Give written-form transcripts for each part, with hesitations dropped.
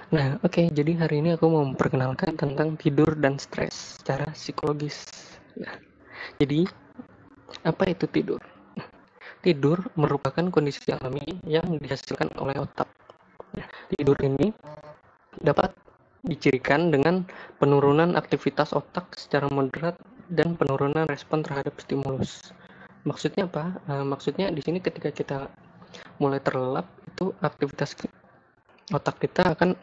Nah, oke, jadi hari ini aku mau memperkenalkan tentang tidur dan stres secara psikologis. Nah, jadi apa itu tidur? Tidur merupakan kondisi alami yang dihasilkan oleh otak. Tidur ini dapat dicirikan dengan penurunan aktivitas otak secara moderat dan penurunan respon terhadap stimulus. Maksudnya apa? Maksudnya di sini ketika kita mulai terlelap, itu aktivitas otak kita akan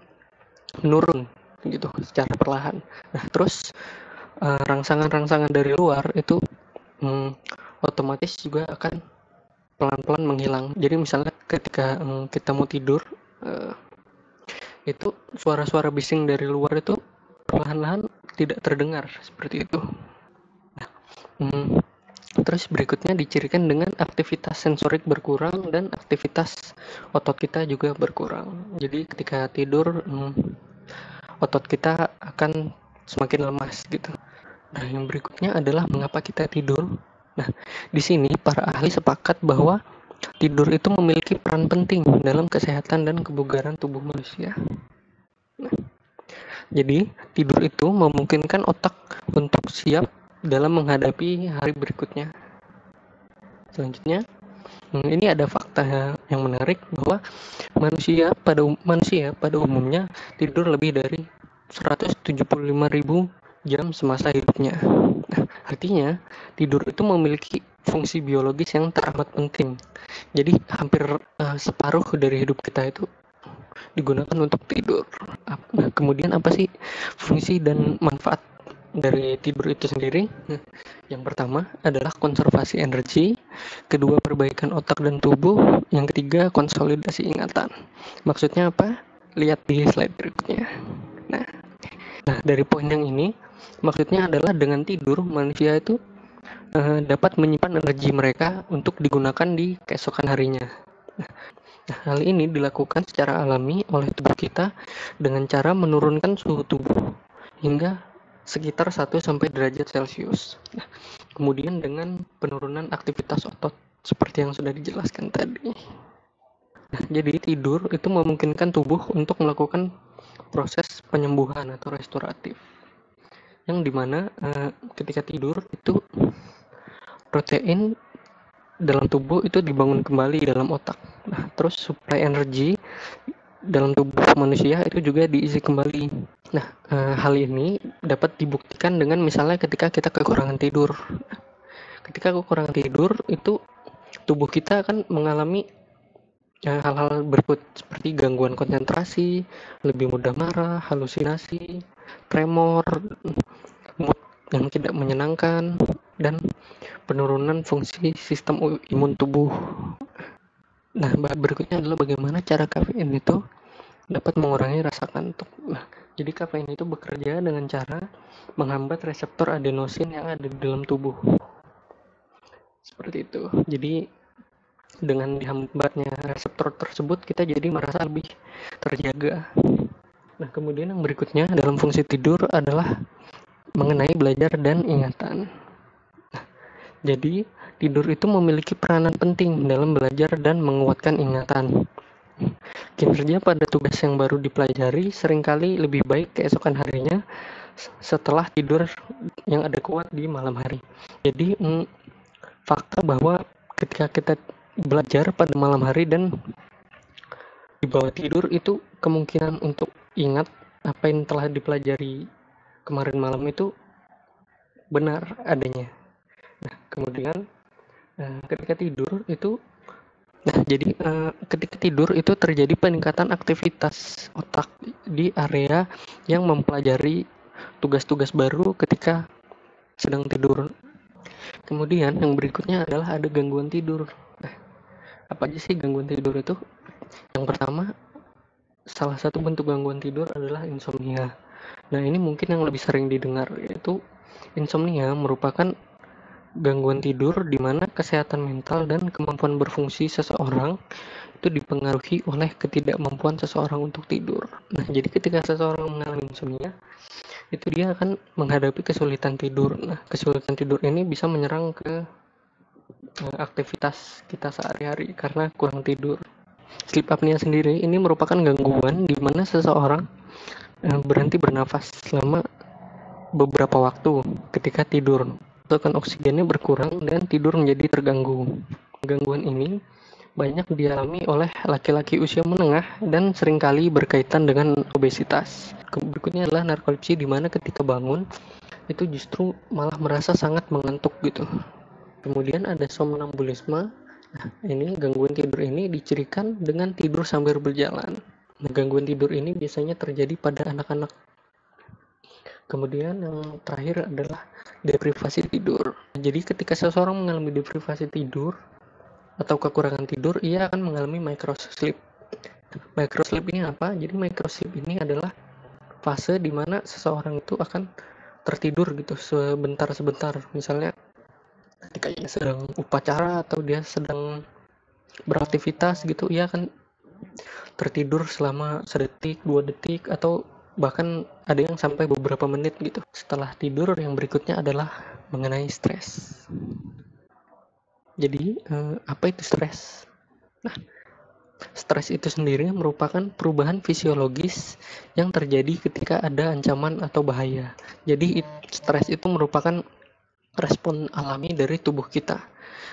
menurun gitu secara perlahan. Nah, terus rangsangan-rangsangan dari luar itu hmm, otomatis juga akan pelan-pelan menghilang. Jadi misalnya ketika kita mau tidur, uh, itu suara-suara bising dari luar itu perlahan-lahan tidak terdengar seperti itu. Hmm, Terus berikutnya dicirikan dengan aktivitas sensorik berkurang dan aktivitas otot kita juga berkurang. Jadi ketika tidur, otot kita akan semakin lemas gitu. Nah, yang berikutnya adalah mengapa kita tidur. Nah, di sini para ahli sepakat bahwa tidur itu memiliki peran penting dalam kesehatan dan kebugaran tubuh manusia. Jadi, tidur itu memungkinkan otak untuk siap dalam menghadapi hari berikutnya. Selanjutnya, ini ada fakta yang menarik bahwa manusia pada umumnya tidur lebih dari 175.000 jam semasa hidupnya. Nah, artinya tidur itu memiliki fungsi biologis yang teramat penting. Jadi hampir separuh dari hidup kita itu digunakan untuk tidur. Nah, kemudian apa sih fungsi dan manfaat dari tidur itu sendiri? Nah, yang pertama adalah konservasi energi, kedua perbaikan otak dan tubuh, yang ketiga konsolidasi ingatan. Maksudnya apa? Lihat di slide berikutnya. Nah, dari poin yang ini maksudnya adalah dengan tidur manusia itu dapat menyimpan energi mereka untuk digunakan di keesokan harinya. Nah, hal ini dilakukan secara alami oleh tubuh kita dengan cara menurunkan suhu tubuh hingga sekitar 1 derajat Celcius. Nah, kemudian dengan penurunan aktivitas otot seperti yang sudah dijelaskan tadi. Nah, jadi tidur itu memungkinkan tubuh untuk melakukan proses penyembuhan atau restoratif. Yang dimana ketika tidur itu protein dalam tubuh itu dibangun kembali dalam otak. Nah, terus suplai energi dalam tubuh manusia itu juga diisi kembali. Nah, hal ini dapat dibuktikan dengan misalnya ketika kita kekurangan tidur. Ketika kekurangan tidur itu tubuh kita akan mengalami hal-hal berikut seperti gangguan konsentrasi, lebih mudah marah, halusinasi, tremor, mood yang tidak menyenangkan, dan penurunan fungsi sistem imun tubuh. Nah, berikutnya adalah bagaimana cara kafein itu dapat mengurangi rasa kantuk. Nah, jadi kafein itu bekerja dengan cara menghambat reseptor adenosin yang ada di dalam tubuh. Seperti itu. Jadi dengan dihambatnya reseptor tersebut kita jadi merasa lebih terjaga. Nah, kemudian yang berikutnya dalam fungsi tidur adalah mengenai belajar dan ingatan. Jadi, tidur itu memiliki peranan penting dalam belajar dan menguatkan ingatan. Kinerja pada tugas yang baru dipelajari seringkali lebih baik keesokan harinya setelah tidur yang ada kuat di malam hari. Jadi, fakta bahwa ketika kita belajar pada malam hari dan di bawah tidur itu kemungkinan untuk ingat apa yang telah dipelajari kemarin malam itu benar adanya. Nah, kemudian ketika tidur itu ketika tidur itu terjadi peningkatan aktivitas otak di area yang mempelajari tugas-tugas baru ketika sedang tidur. Kemudian yang berikutnya adalah ada gangguan tidur. Nah, apa aja sih gangguan tidur itu? Yang pertama, salah satu bentuk gangguan tidur adalah insomnia. Nah, ini mungkin yang lebih sering didengar, yaitu insomnia merupakan gangguan tidur di mana kesehatan mental dan kemampuan berfungsi seseorang itu dipengaruhi oleh ketidakmampuan seseorang untuk tidur. Nah, jadi ketika seseorang mengalami insomnia, itu dia akan menghadapi kesulitan tidur. Nah, kesulitan tidur ini bisa menyerang ke aktivitas kita sehari-hari karena kurang tidur. Sleep apnea sendiri ini merupakan gangguan di mana seseorang berhenti bernafas selama beberapa waktu ketika tidur. Pasokan oksigennya berkurang dan tidur menjadi terganggu. Gangguan ini banyak dialami oleh laki-laki usia menengah dan seringkali berkaitan dengan obesitas. Berikutnya adalah narkolepsi, di mana ketika bangun itu justru malah merasa sangat mengantuk gitu. Kemudian ada somnambulisme. Nah, ini gangguan tidur ini dicirikan dengan tidur sambil berjalan. Nah, gangguan tidur ini biasanya terjadi pada anak-anak. Kemudian yang terakhir adalah deprivasi tidur. Jadi ketika seseorang mengalami deprivasi tidur atau kekurangan tidur, ia akan mengalami microsleep. Microsleep ini apa? Jadi microsleep ini adalah fase di mana seseorang itu akan tertidur gitu sebentar-sebentar. Misalnya ketika ia sedang upacara atau dia sedang beraktivitas gitu, ia akan tertidur selama sedetik, 2 detik, atau bahkan ada yang sampai beberapa menit gitu. Setelah tidur, yang berikutnya adalah mengenai stres. Jadi, apa itu stres? Nah, stres itu sendiri merupakan perubahan fisiologis yang terjadi ketika ada ancaman atau bahaya. Jadi, stres itu merupakan respon alami dari tubuh kita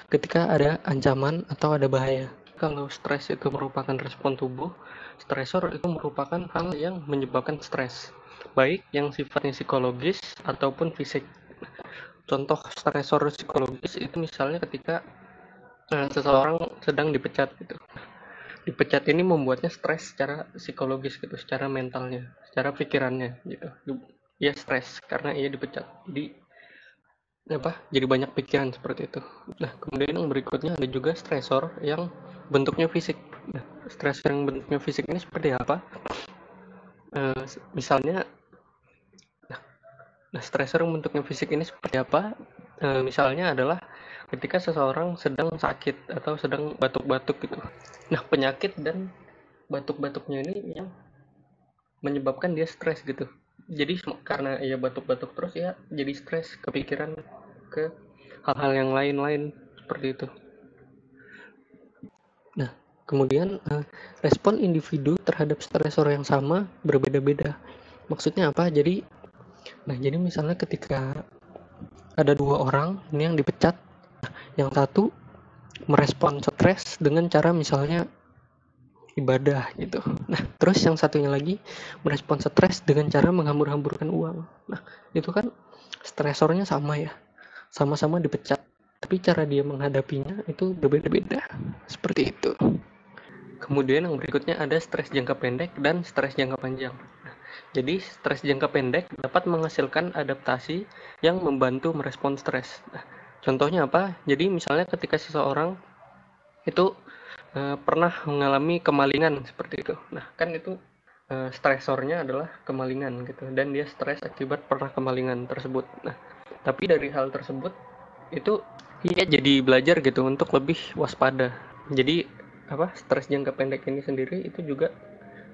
ketika ada ancaman atau ada bahaya. Kalau stres itu merupakan respon tubuh, stresor itu merupakan hal yang menyebabkan stres, baik yang sifatnya psikologis ataupun fisik. Contoh stresor psikologis itu misalnya ketika seseorang sedang dipecat gitu. Dipecat ini membuatnya stres secara psikologis gitu, secara mentalnya, secara pikirannya gitu. Ia stres karena ia dipecat. Jadi banyak pikiran seperti itu. Nah, kemudian yang berikutnya ada juga stresor yang bentuknya fisik. Nah, stres yang bentuknya fisik ini seperti apa? Misalnya, nah stresor yang bentuknya fisik ini seperti apa? Misalnya adalah ketika seseorang sedang sakit atau sedang batuk-batuk gitu. Nah, penyakit dan batuk-batuknya ini yang menyebabkan dia stres gitu. Jadi karena ia batuk-batuk terus, ya jadi stres, kepikiran ke hal-hal yang lain-lain seperti itu. Nah, kemudian respon individu terhadap stresor yang sama berbeda-beda. Maksudnya apa? Jadi misalnya ketika ada 2 orang ini yang dipecat, yang satu merespon stres dengan cara misalnya ibadah gitu. Nah, terus yang satunya lagi merespon stres dengan cara menghambur-hamburkan uang. Nah, itu kan stresornya sama ya, sama-sama dipecat, tapi cara dia menghadapinya itu berbeda-beda. Seperti itu. Kemudian yang berikutnya ada stres jangka pendek dan stres jangka panjang. Jadi stres jangka pendek dapat menghasilkan adaptasi yang membantu merespon stres. Nah, contohnya apa? Jadi misalnya ketika seseorang itu pernah mengalami kemalingan seperti itu. Nah, kan itu stresornya adalah kemalingan gitu, dan dia stres akibat pernah kemalingan tersebut. Nah, tapi dari hal tersebut itu ia jadi belajar gitu untuk lebih waspada. Jadi stres jangka pendek ini sendiri itu juga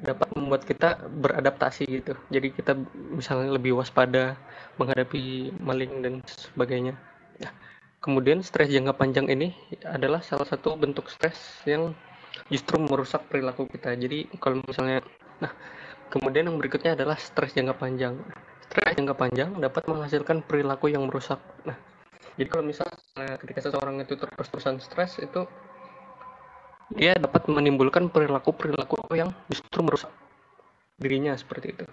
dapat membuat kita beradaptasi gitu. Jadi kita misalnya lebih waspada menghadapi maling dan sebagainya. Nah, kemudian stres jangka panjang ini adalah salah satu bentuk stres yang justru merusak perilaku kita. Jadi kalau misalnya, nah kemudian yang berikutnya adalah stres jangka panjang. Stres jangka panjang dapat menghasilkan perilaku yang merusak. Nah, jadi kalau misalnya ketika seseorang itu terus-terusan stres, itu dia dapat menimbulkan perilaku-perilaku yang justru merusak dirinya seperti itu.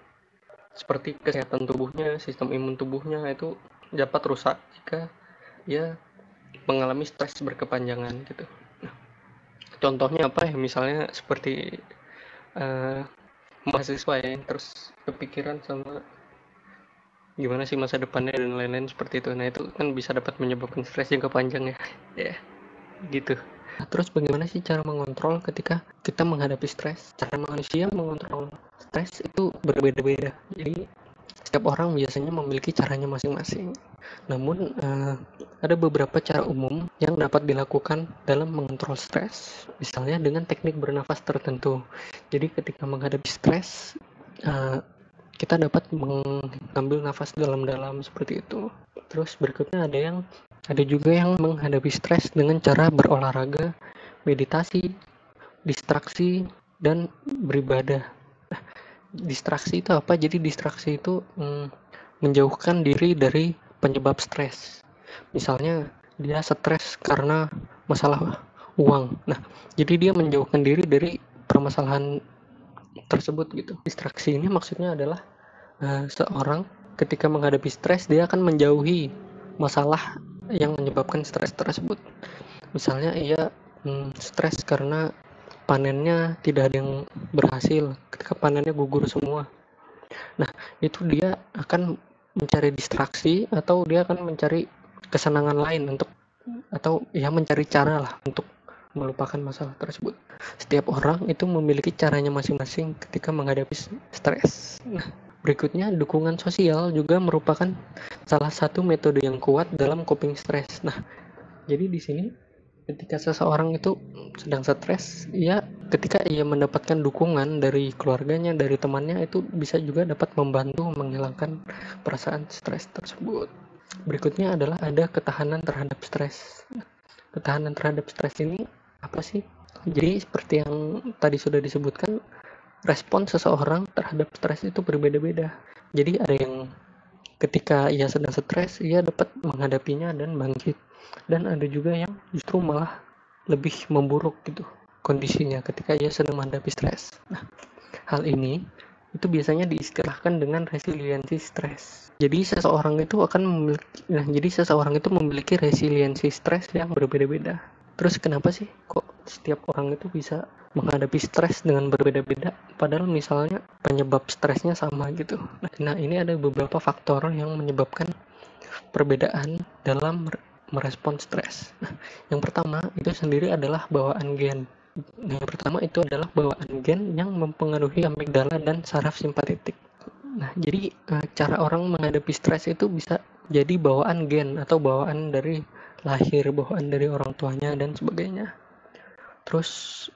Seperti kesehatan tubuhnya, sistem imun tubuhnya itu dapat rusak jika dia mengalami stres berkepanjangan gitu. Nah, contohnya apa ya? Misalnya seperti mahasiswa ya, terus kepikiran sama gimana sih masa depannya dan lain-lain seperti itu. Nah, itu kan bisa dapat menyebabkan stres jangka panjang ya. Ya, gitu. Nah, terus bagaimana sih cara mengontrol ketika kita menghadapi stres? Cara manusia mengontrol stres itu berbeda-beda. Jadi setiap orang biasanya memiliki caranya masing-masing. Namun ada beberapa cara umum yang dapat dilakukan dalam mengontrol stres. Misalnya dengan teknik bernafas tertentu. Jadi ketika menghadapi stres, kita dapat mengambil nafas dalam-dalam seperti itu. Terus berikutnya ada juga yang menghadapi stres dengan cara berolahraga, meditasi, distraksi, dan beribadah. Distraksi itu apa? Jadi distraksi itu menjauhkan diri dari penyebab stres. Misalnya dia stres karena masalah uang. Nah, jadi dia menjauhkan diri dari permasalahan tersebut gitu. Distraksi ini maksudnya adalah seorang ketika menghadapi stres dia akan menjauhi masalah yang menyebabkan stres tersebut. Misalnya ia stres karena panennya tidak ada yang berhasil, ketika panennya gugur semua. Nah, itu dia akan mencari distraksi atau dia akan mencari kesenangan lain untuk, atau ya mencari cara lah untuk melupakan masalah tersebut. Setiap orang itu memiliki caranya masing-masing ketika menghadapi stres. Nah, berikutnya dukungan sosial juga merupakan salah satu metode yang kuat dalam coping stres. Nah, jadi di sini ketika seseorang itu sedang stres, ya ketika ia mendapatkan dukungan dari keluarganya, dari temannya, itu bisa juga dapat membantu menghilangkan perasaan stres tersebut. Berikutnya adalah ada ketahanan terhadap stres. Ketahanan terhadap stres ini apa sih? Jadi seperti yang tadi sudah disebutkan, respon seseorang terhadap stres itu berbeda-beda. Jadi ada yang ketika ia sedang stres, ia dapat menghadapinya dan bangkit. Dan ada juga yang justru malah lebih memburuk gitu kondisinya ketika ia sedang menghadapi stres. Nah, hal ini itu biasanya diistilahkan dengan resiliensi stres. Jadi seseorang itu memiliki resiliensi stres yang berbeda-beda. Terus kenapa sih kok setiap orang itu bisa menghadapi stres dengan berbeda-beda, padahal misalnya penyebab stresnya sama gitu. Nah, ini ada beberapa faktor yang menyebabkan perbedaan dalam merespon stres. Nah, yang pertama itu sendiri adalah bawaan gen. Yang pertama itu adalah bawaan gen yang mempengaruhi amigdala dan saraf simpatetik. Nah, jadi cara orang menghadapi stres itu bisa jadi bawaan gen atau bawaan dari lahir, bawaan dari orang tuanya dan sebagainya. Terus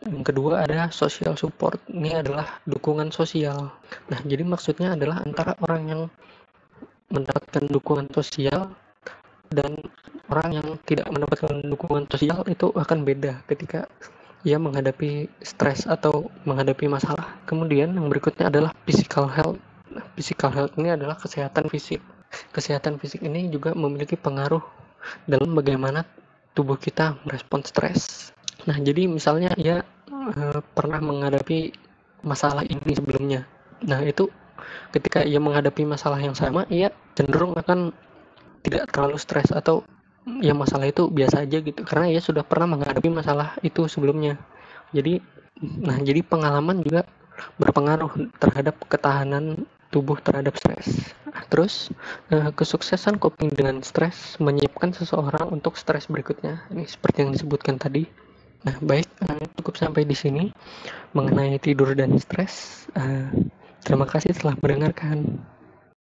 yang kedua ada social support. Ini adalah dukungan sosial. Nah, jadi maksudnya adalah antara orang yang mendapatkan dukungan sosial dan orang yang tidak mendapatkan dukungan sosial itu akan beda ketika ia menghadapi stres atau menghadapi masalah. Kemudian yang berikutnya adalah physical health. Nah, physical health ini adalah kesehatan fisik. Kesehatan fisik ini juga memiliki pengaruh dalam bagaimana tubuh kita merespon stres. Nah, jadi misalnya ia pernah menghadapi masalah ini sebelumnya. Nah, itu ketika ia menghadapi masalah yang sama, ia cenderung akan tidak terlalu stres atau ya masalah itu biasa aja gitu, karena ia sudah pernah menghadapi masalah itu sebelumnya. Jadi pengalaman juga berpengaruh terhadap ketahanan tubuh terhadap stres. Terus kesuksesan coping dengan stres menyiapkan seseorang untuk stres berikutnya. Ini seperti yang disebutkan tadi. Nah, baik, cukup sampai di sini mengenai tidur dan stres. Terima kasih telah mendengarkan.